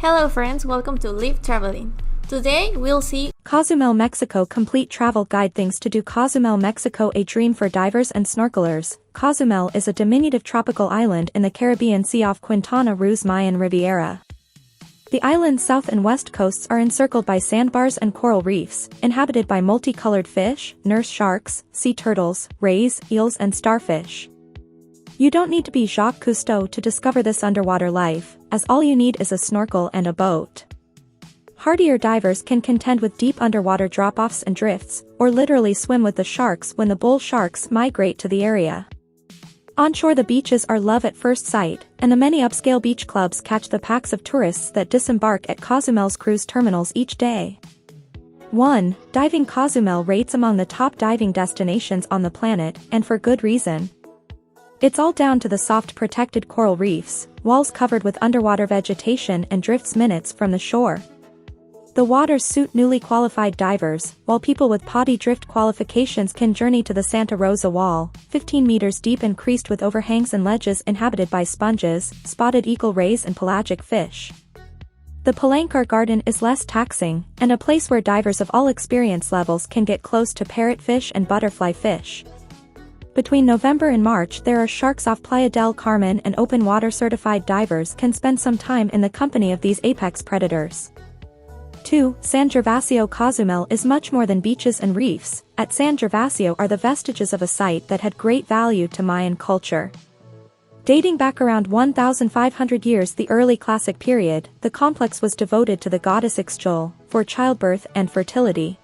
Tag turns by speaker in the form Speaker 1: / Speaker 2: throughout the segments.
Speaker 1: Hello friends, welcome to Live Traveling. Today we'll see
Speaker 2: Cozumel Mexico Complete Travel Guide. Things to do. Cozumel Mexico, a dream for divers and snorkelers. Cozumel is a diminutive tropical island in the Caribbean Sea off Quintana Roo's Mayan Riviera. The island's south and west coasts are encircled by sandbars and coral reefs, inhabited by multicolored fish, nurse sharks, sea turtles, rays, eels and starfish. You don't need to be Jacques Cousteau to discover this underwater life, as all you need is a snorkel and a boat. Hardier divers can contend with deep underwater drop-offs and drifts, or literally swim with the sharks when the bull sharks migrate to the area. Onshore, the beaches are love at first sight, and the many upscale beach clubs catch the packs of tourists that disembark at Cozumel's cruise terminals each day. 1. Diving. Cozumel rates among the top diving destinations on the planet, and for good reason. It's all down to the soft protected coral reefs, walls covered with underwater vegetation and drifts minutes from the shore. The waters suit newly qualified divers, while people with potty drift qualifications can journey to the Santa Rosa Wall, 15 meters deep and creased with overhangs and ledges inhabited by sponges, spotted eagle rays and pelagic fish. The Palancar Garden is less taxing, and a place where divers of all experience levels can get close to parrotfish and butterfly fish. Between November and March there are sharks off Playa del Carmen, and open water certified divers can spend some time in the company of these apex predators. 2. San Gervasio. Cozumel is much more than beaches and reefs. At San Gervasio are the vestiges of a site that had great value to Mayan culture. Dating back around 1,500 years, the early classic period, the complex was devoted to the goddess Ixchel, for childbirth and fertility.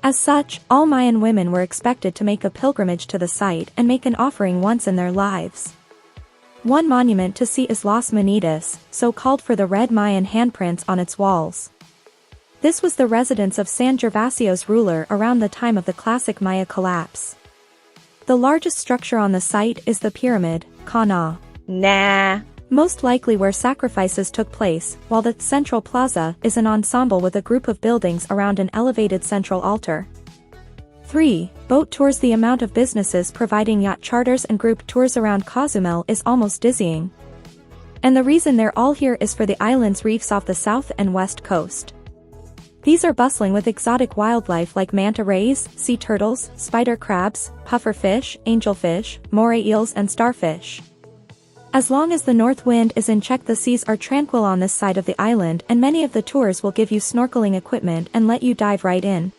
Speaker 2: As such, all Mayan women were expected to make a pilgrimage to the site and make an offering once in their lives. One monument to see is Las Manitas, so called for the red Mayan handprints on its walls. This was the residence of San Gervasio's ruler around the time of the classic Maya collapse. The largest structure on the site is the pyramid, Kana. Most likely where sacrifices took place, while the central plaza is an ensemble with a group of buildings around an elevated central altar. 3. Boat tours. The amount of businesses providing yacht charters and group tours around Cozumel is almost dizzying. And the reason they're all here is for the island's reefs off the south and west coast. These are bustling with exotic wildlife like manta rays, sea turtles, spider crabs, puffer fish, angelfish, moray eels and starfish. As long as the north wind is in check, the seas are tranquil on this side of the island, and many of the tours will give you snorkeling equipment and let you dive right in.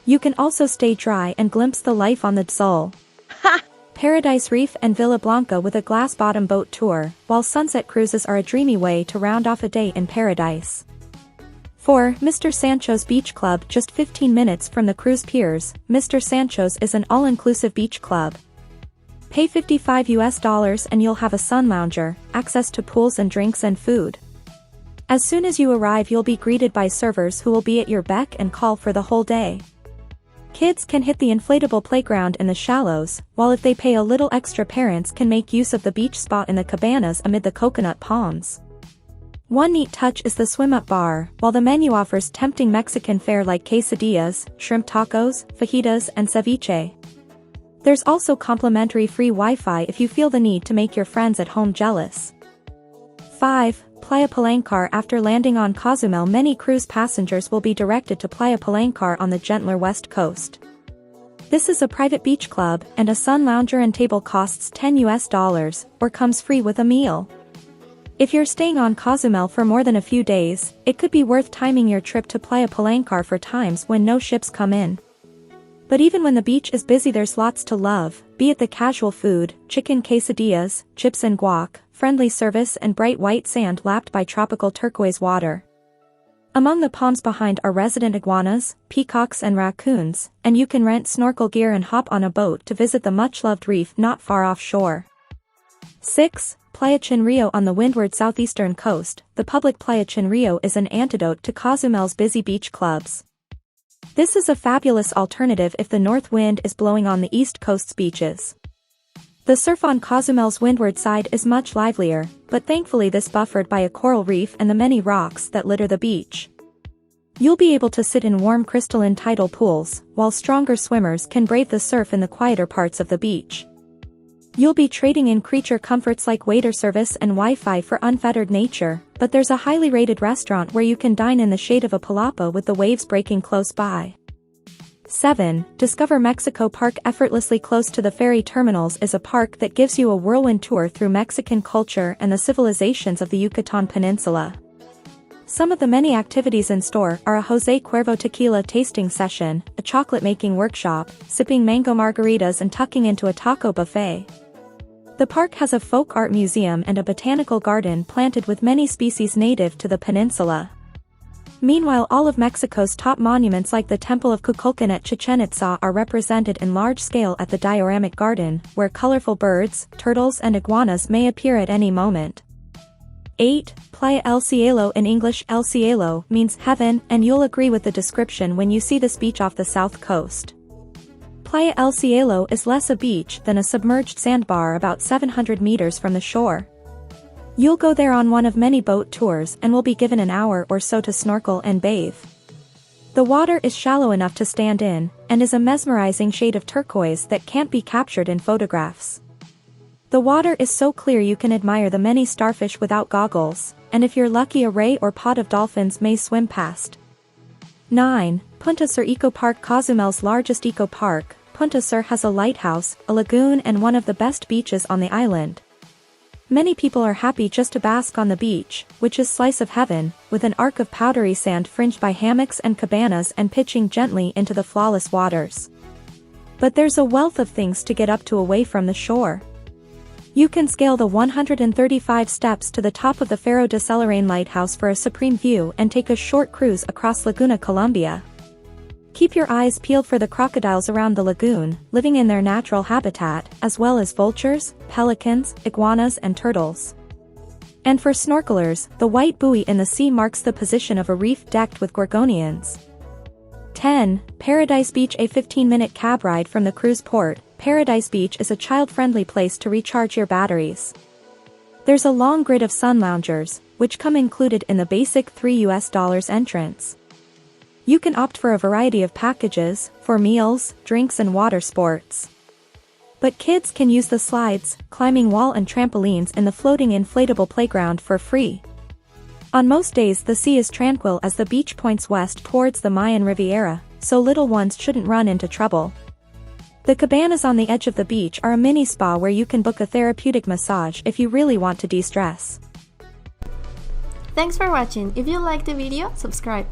Speaker 2: You can also stay dry and glimpse the life on the Tzol. Paradise Reef and Villa Blanca with a glass-bottom boat tour, while sunset cruises are a dreamy way to round off a day in paradise. 4. Mr. Sancho's Beach Club. Just 15 minutes from the cruise piers, Mr. Sancho's is an all-inclusive beach club. Pay $55 and you'll have a sun lounger, access to pools and drinks and food. As soon as you arrive you'll be greeted by servers who will be at your beck and call for the whole day. Kids can hit the inflatable playground in the shallows, while if they pay a little extra parents can make use of the beach spot in the cabanas amid the coconut palms. One neat touch is the swim-up bar, while the menu offers tempting Mexican fare like quesadillas, shrimp tacos, fajitas and ceviche. There's also complimentary free Wi-Fi if you feel the need to make your friends at home jealous. 5. Playa Palancar. After landing on Cozumel, many cruise passengers will be directed to Playa Palancar on the gentler west coast. This is a private beach club, and a sun lounger and table costs $10 or comes free with a meal. If you're staying on Cozumel for more than a few days, it could be worth timing your trip to Playa Palancar for times when no ships come in. But even when the beach is busy there's lots to love, be it the casual food, chicken quesadillas, chips and guac, friendly service and bright white sand lapped by tropical turquoise water. Among the palms behind are resident iguanas, peacocks and raccoons, and you can rent snorkel gear and hop on a boat to visit the much-loved reef not far offshore. 6. Playa Chen Río. On the windward southeastern coast, the public Playa Chen Río is an antidote to Cozumel's busy beach clubs. This is a fabulous alternative if the north wind is blowing on the east coast's beaches. The surf on Cozumel's windward side is much livelier, but thankfully this buffered by a coral reef and the many rocks that litter the beach. You'll be able to sit in warm crystalline tidal pools, while stronger swimmers can brave the surf in the quieter parts of the beach. You'll be trading in creature comforts like waiter service and Wi-Fi for unfettered nature, but there's a highly rated restaurant where you can dine in the shade of a palapa with the waves breaking close by. 7. Discover Mexico Park. Effortlessly close to the ferry terminals is a park that gives you a whirlwind tour through Mexican culture and the civilizations of the Yucatan Peninsula. Some of the many activities in store are a Jose Cuervo tequila tasting session, a chocolate-making workshop, sipping mango margaritas and tucking into a taco buffet. The park has a folk art museum and a botanical garden planted with many species native to the peninsula. Meanwhile, all of Mexico's top monuments like the Temple of Kukulkan at Chichen Itza are represented in large scale at the dioramic garden, where colorful birds, turtles and iguanas may appear at any moment. 8. Playa el Cielo. In English, El Cielo means heaven, and you'll agree with the description when you see this beach off the south coast. Playa el Cielo is less a beach than a submerged sandbar about 700 meters from the shore. You'll go there on one of many boat tours and will be given an hour or so to snorkel and bathe. The water is shallow enough to stand in, and is a mesmerizing shade of turquoise that can't be captured in photographs. The water is so clear you can admire the many starfish without goggles, and if you're lucky a ray or pod of dolphins may swim past. 9. Punta Sur Eco-Park. Cozumel's largest eco-park, Punta Sur has a lighthouse, a lagoon and one of the best beaches on the island. Many people are happy just to bask on the beach, which is slice of heaven, with an arc of powdery sand fringed by hammocks and cabanas and pitching gently into the flawless waters. But there's a wealth of things to get up to away from the shore. You can scale the 135 steps to the top of the Faro de Celarayne lighthouse for a supreme view and take a short cruise across Laguna Colombia. Keep your eyes peeled for the crocodiles around the lagoon, living in their natural habitat, as well as vultures, pelicans, iguanas and turtles. And for snorkelers, the white buoy in the sea marks the position of a reef decked with gorgonians. 10. Paradise Beach. A 15-minute cab ride from the cruise port, Paradise Beach is a child-friendly place to recharge your batteries. There's a long grid of sun loungers, which come included in the basic $3 entrance. You can opt for a variety of packages, for meals, drinks and water sports. But kids can use the slides, climbing wall and trampolines in the floating inflatable playground for free. On most days the sea is tranquil as the beach points west towards the Mayan Riviera, so little ones shouldn't run into trouble. The cabanas on the edge of the beach are a mini spa where you can book a therapeutic massage if you really want to de-stress.
Speaker 1: Thanks for watching. If you liked the video, subscribe.